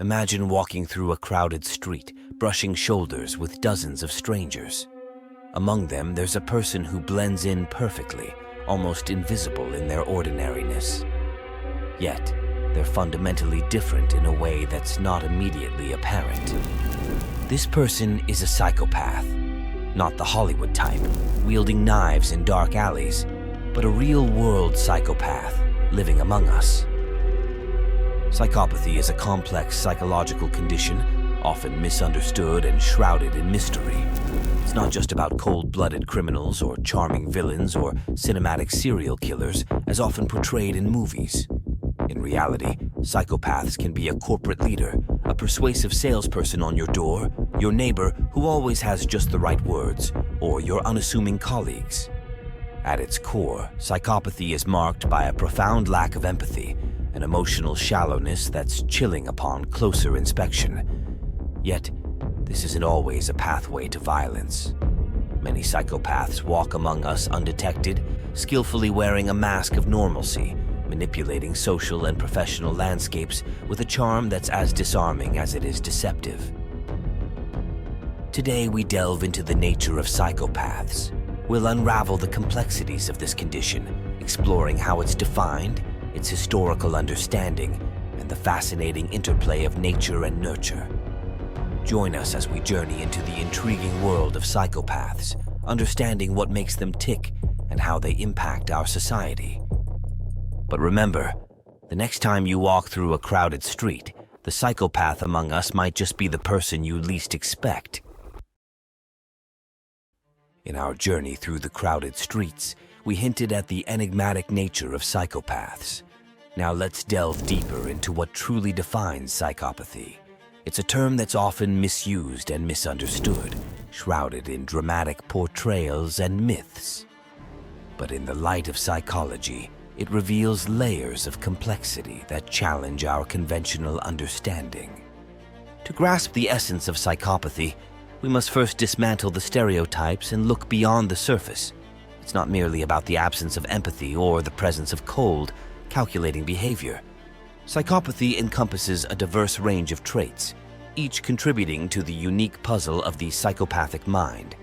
Imagine walking through a crowded street, brushing shoulders with dozens of strangers. Among them, there's a person who blends in perfectly, almost invisible in their ordinariness. Yet, they're fundamentally different in a way that's not immediately apparent. This person is a psychopath, not the Hollywood type, wielding knives in dark alleys, but a real-world psychopath living among us. Psychopathy is a complex psychological condition, often misunderstood and shrouded in mystery. It's not just about cold-blooded criminals or charming villains or cinematic serial killers, as often portrayed in movies. In reality, psychopaths can be a corporate leader, a persuasive salesperson on your door, your neighbor who always has just the right words, or your unassuming colleagues. At its core, psychopathy is marked by a profound lack of empathy, an emotional shallowness that's chilling upon closer inspection. Yet, this isn't always a pathway to violence. Many psychopaths walk among us undetected, skillfully wearing a mask of normalcy, manipulating social and professional landscapes with a charm that's as disarming as it is deceptive. Today, we delve into the nature of psychopaths. We'll unravel the complexities of this condition, exploring how it's defined, its historical understanding, and the fascinating interplay of nature and nurture. Join us as we journey into the intriguing world of psychopaths, understanding what makes them tick and how they impact our society. But remember, the next time you walk through a crowded street, the psychopath among us might just be the person you least expect. In our journey through the crowded streets, we hinted at the enigmatic nature of psychopaths. Now let's delve deeper into what truly defines psychopathy. It's a term that's often misused and misunderstood, shrouded in dramatic portrayals and myths. But in the light of psychology, it reveals layers of complexity that challenge our conventional understanding. To grasp the essence of psychopathy, we must first dismantle the stereotypes and look beyond the surface. It's not merely about the absence of empathy or the presence of cold, calculating behavior. Psychopathy encompasses a diverse range of traits, each contributing to the unique puzzle of the psychopathic mind.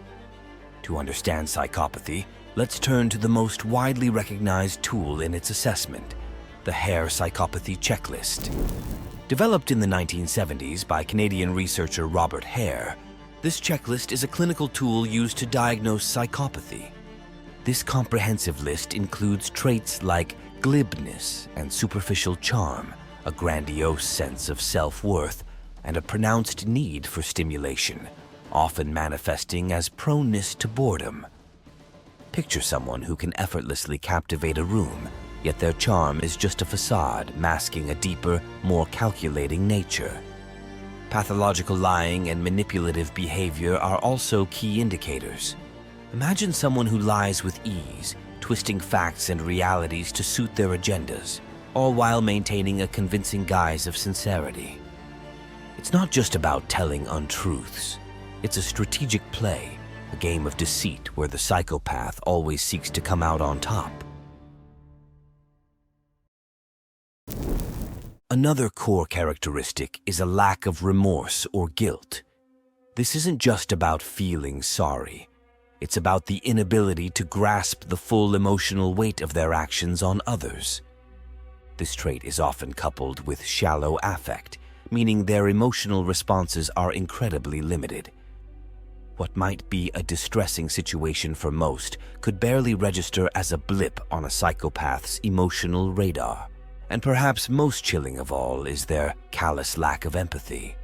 To understand psychopathy, let's turn to the most widely recognized tool in its assessment, the Hare Psychopathy Checklist. Developed in the 1970s by Canadian researcher Robert Hare, this checklist is a clinical tool used to diagnose psychopathy. This comprehensive list includes traits like glibness and superficial charm, a grandiose sense of self-worth, and a pronounced need for stimulation, often manifesting as proneness to boredom. Picture someone who can effortlessly captivate a room, yet their charm is just a facade masking a deeper, more calculating nature. Pathological lying and manipulative behavior are also key indicators. Imagine someone who lies with ease, twisting facts and realities to suit their agendas, all while maintaining a convincing guise of sincerity. It's not just about telling untruths. It's a strategic play, a game of deceit where the psychopath always seeks to come out on top. Another core characteristic is a lack of remorse or guilt. This isn't just about feeling sorry. It's about the inability to grasp the full emotional weight of their actions on others. This trait is often coupled with shallow affect, meaning their emotional responses are incredibly limited. What might be a distressing situation for most could barely register as a blip on a psychopath's emotional radar. And perhaps most chilling of all is their callous lack of empathy.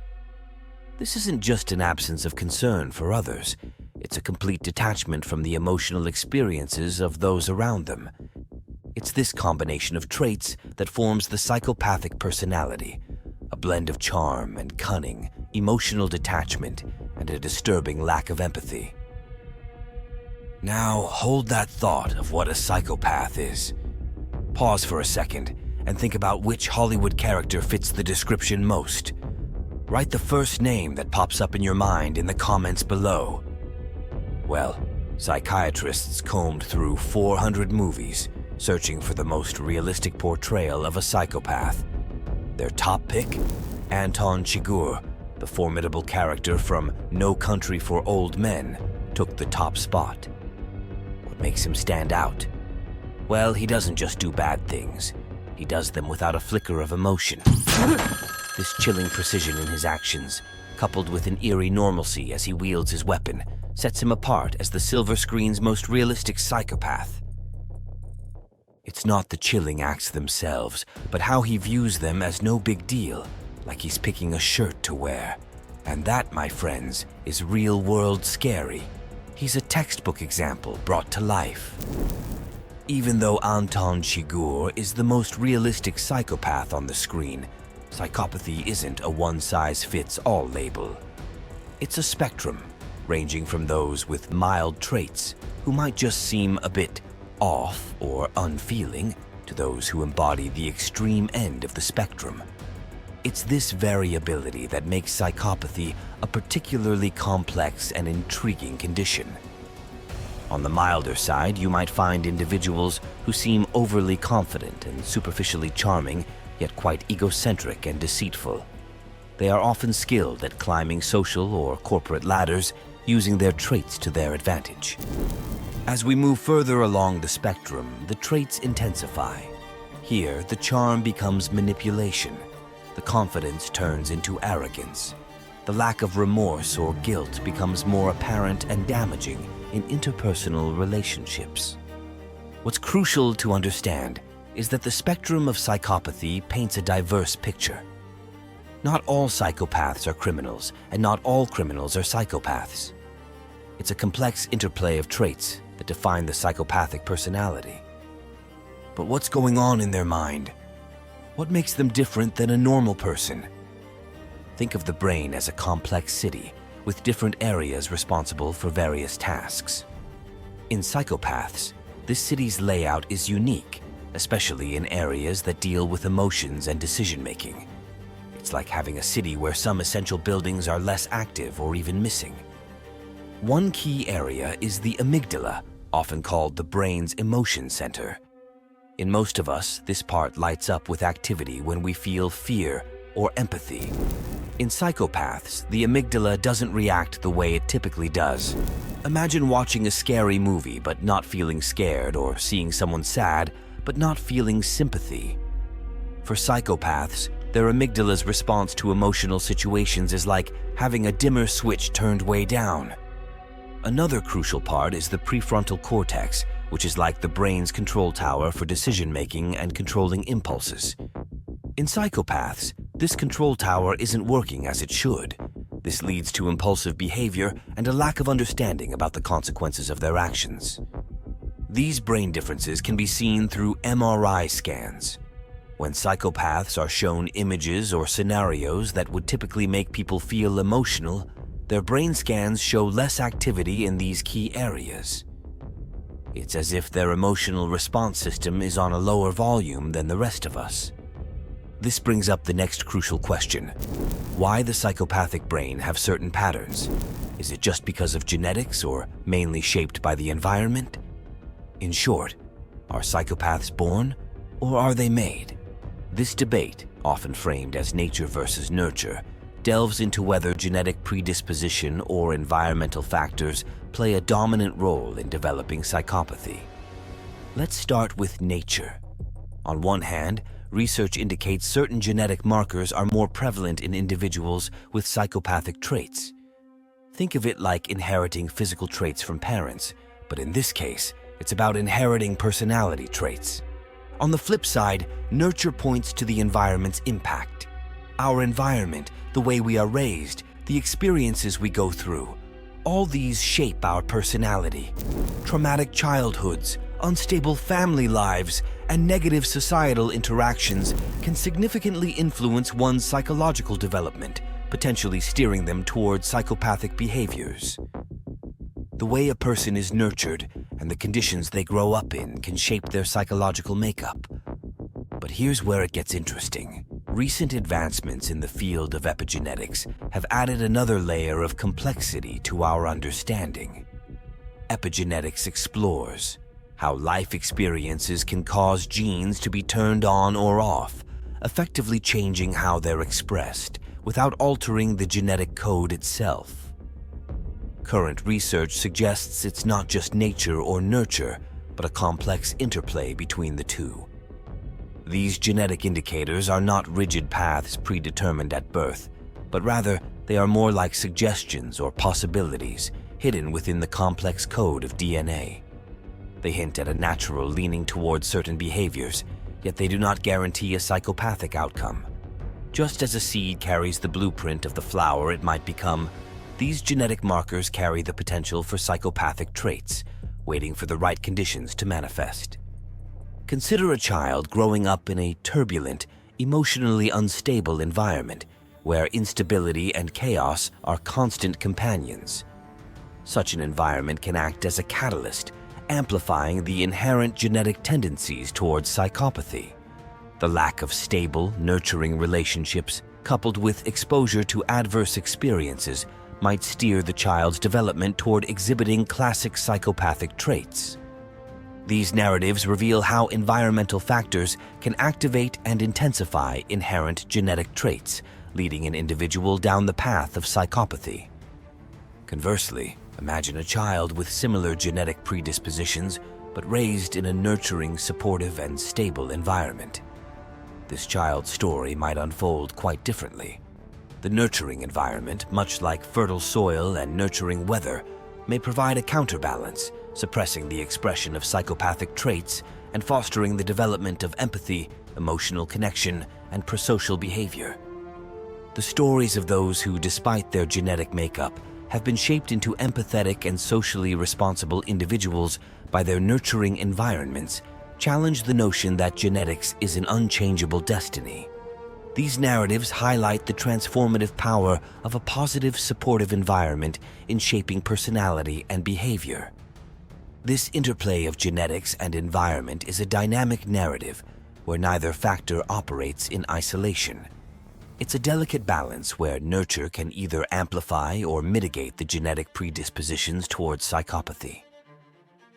This isn't just an absence of concern for others. It's a complete detachment from the emotional experiences of those around them. It's this combination of traits that forms the psychopathic personality, a blend of charm and cunning, emotional detachment, and a disturbing lack of empathy. Now, hold that thought of what a psychopath is. Pause for a second and think about which Hollywood character fits the description most. Write the first name that pops up in your mind in the comments below. Well, psychiatrists combed through 400 movies, searching for the most realistic portrayal of a psychopath. Their top pick? Anton Chigurh, the formidable character from No Country for Old Men, took the top spot. What makes him stand out? Well, he doesn't just do bad things. He does them without a flicker of emotion. This chilling precision in his actions, coupled with an eerie normalcy as he wields his weapon, sets him apart as the silver screen's most realistic psychopath. It's not the chilling acts themselves, but how he views them as no big deal, like he's picking a shirt to wear. And that, my friends, is real-world scary. He's a textbook example brought to life. Even though Anton Chigurh is the most realistic psychopath on the screen, psychopathy isn't a one-size-fits-all label. It's a spectrum, ranging from those with mild traits, who might just seem a bit off or unfeeling, to those who embody the extreme end of the spectrum. It's this variability that makes psychopathy a particularly complex and intriguing condition. On the milder side, you might find individuals who seem overly confident and superficially charming, yet quite egocentric and deceitful. They are often skilled at climbing social or corporate ladders, using their traits to their advantage. As we move further along the spectrum, the traits intensify. Here, the charm becomes manipulation. The confidence turns into arrogance. The lack of remorse or guilt becomes more apparent and damaging in interpersonal relationships. What's crucial to understand is that the spectrum of psychopathy paints a diverse picture. Not all psychopaths are criminals, and not all criminals are psychopaths. It's a complex interplay of traits that define the psychopathic personality. But what's going on in their mind? What makes them different than a normal person? Think of the brain as a complex city with different areas responsible for various tasks. In psychopaths, this city's layout is unique, especially in areas that deal with emotions and decision-making. It's like having a city where some essential buildings are less active or even missing. One key area is the amygdala, often called the brain's emotion center. In most of us, this part lights up with activity when we feel fear or empathy. In psychopaths, the amygdala doesn't react the way it typically does. Imagine watching a scary movie but not feeling scared, or seeing someone sad but not feeling sympathy. For psychopaths, their amygdala's response to emotional situations is like having a dimmer switch turned way down. Another crucial part is the prefrontal cortex, which is like the brain's control tower for decision-making and controlling impulses. In psychopaths, this control tower isn't working as it should. This leads to impulsive behavior and a lack of understanding about the consequences of their actions. These brain differences can be seen through MRI scans. When psychopaths are shown images or scenarios that would typically make people feel emotional, their brain scans show less activity in these key areas. It's as if their emotional response system is on a lower volume than the rest of us. This brings up the next crucial question. Why the psychopathic brain have certain patterns? Is it just because of genetics or mainly shaped by the environment? In short, are psychopaths born or are they made? This debate, often framed as nature versus nurture, delves into whether genetic predisposition or environmental factors play a dominant role in developing psychopathy. Let's start with nature. On one hand, research indicates certain genetic markers are more prevalent in individuals with psychopathic traits. Think of it like inheriting physical traits from parents, but in this case, it's about inheriting personality traits. On the flip side, nurture points to the environment's impact. Our environment, the way we are raised, the experiences we go through, all these shape our personality. Traumatic childhoods, unstable family lives, and negative societal interactions can significantly influence one's psychological development, potentially steering them toward psychopathic behaviors. The way a person is nurtured and the conditions they grow up in can shape their psychological makeup. But here's where it gets interesting. Recent advancements in the field of epigenetics have added another layer of complexity to our understanding. Epigenetics explores how life experiences can cause genes to be turned on or off, effectively changing how they're expressed without altering the genetic code itself. Current research suggests it's not just nature or nurture, but a complex interplay between the two. These genetic indicators are not rigid paths predetermined at birth, but rather they are more like suggestions or possibilities hidden within the complex code of DNA. They hint at a natural leaning towards certain behaviors, yet they do not guarantee a psychopathic outcome. Just as a seed carries the blueprint of the flower it might become, these genetic markers carry the potential for psychopathic traits, waiting for the right conditions to manifest. Consider a child growing up in a turbulent, emotionally unstable environment where instability and chaos are constant companions. Such an environment can act as a catalyst, amplifying the inherent genetic tendencies towards psychopathy. The lack of stable, nurturing relationships, coupled with exposure to adverse experiences, might steer the child's development toward exhibiting classic psychopathic traits. These narratives reveal how environmental factors can activate and intensify inherent genetic traits, leading an individual down the path of psychopathy. Conversely, imagine a child with similar genetic predispositions, but raised in a nurturing, supportive, and stable environment. This child's story might unfold quite differently. The nurturing environment, much like fertile soil and nurturing weather, may provide a counterbalance, suppressing the expression of psychopathic traits and fostering the development of empathy, emotional connection, and prosocial behavior. The stories of those who, despite their genetic makeup, have been shaped into empathetic and socially responsible individuals by their nurturing environments challenge the notion that genetics is an unchangeable destiny. These narratives highlight the transformative power of a positive, supportive environment in shaping personality and behavior. This interplay of genetics and environment is a dynamic narrative where neither factor operates in isolation. It's a delicate balance where nurture can either amplify or mitigate the genetic predispositions towards psychopathy.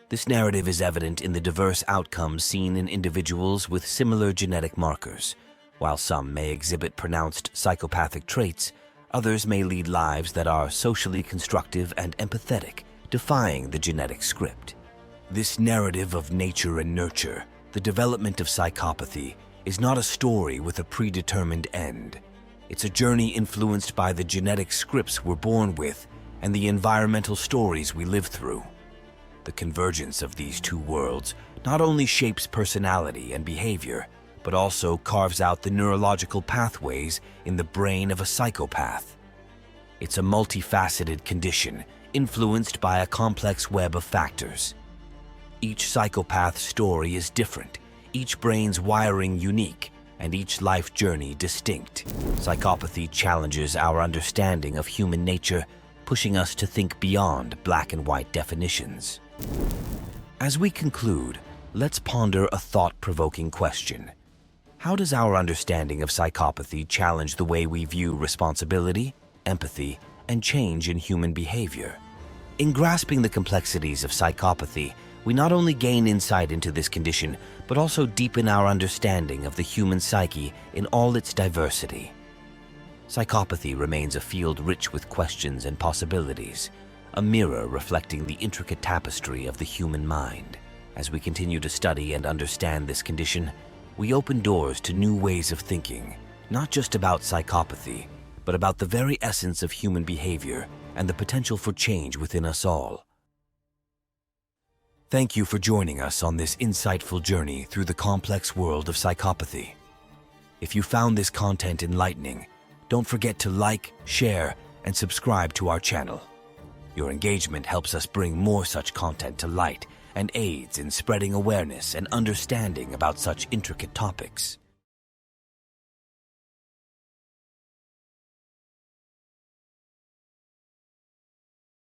This narrative is evident in the diverse outcomes seen in individuals with similar genetic markers. While some may exhibit pronounced psychopathic traits, others may lead lives that are socially constructive and empathetic, defying the genetic script. This narrative of nature and nurture, the development of psychopathy, is not a story with a predetermined end. It's a journey influenced by the genetic scripts we're born with and the environmental stories we live through. The convergence of these two worlds not only shapes personality and behavior, but also carves out the neurological pathways in the brain of a psychopath. It's a multifaceted condition influenced by a complex web of factors. Each psychopath's story is different, each brain's wiring unique, and each life journey distinct. Psychopathy challenges our understanding of human nature, pushing us to think beyond black and white definitions. As we conclude, let's ponder a thought-provoking question. How does our understanding of psychopathy challenge the way we view responsibility, empathy, and change in human behavior? In grasping the complexities of psychopathy, we not only gain insight into this condition, but also deepen our understanding of the human psyche in all its diversity. Psychopathy remains a field rich with questions and possibilities, a mirror reflecting the intricate tapestry of the human mind. As we continue to study and understand this condition, we open doors to new ways of thinking, not just about psychopathy, but about the very essence of human behavior and the potential for change within us all. Thank you for joining us on this insightful journey through the complex world of psychopathy. If you found this content enlightening, don't forget to like, share, and subscribe to our channel. Your engagement helps us bring more such content to light and aids in spreading awareness and understanding about such intricate topics.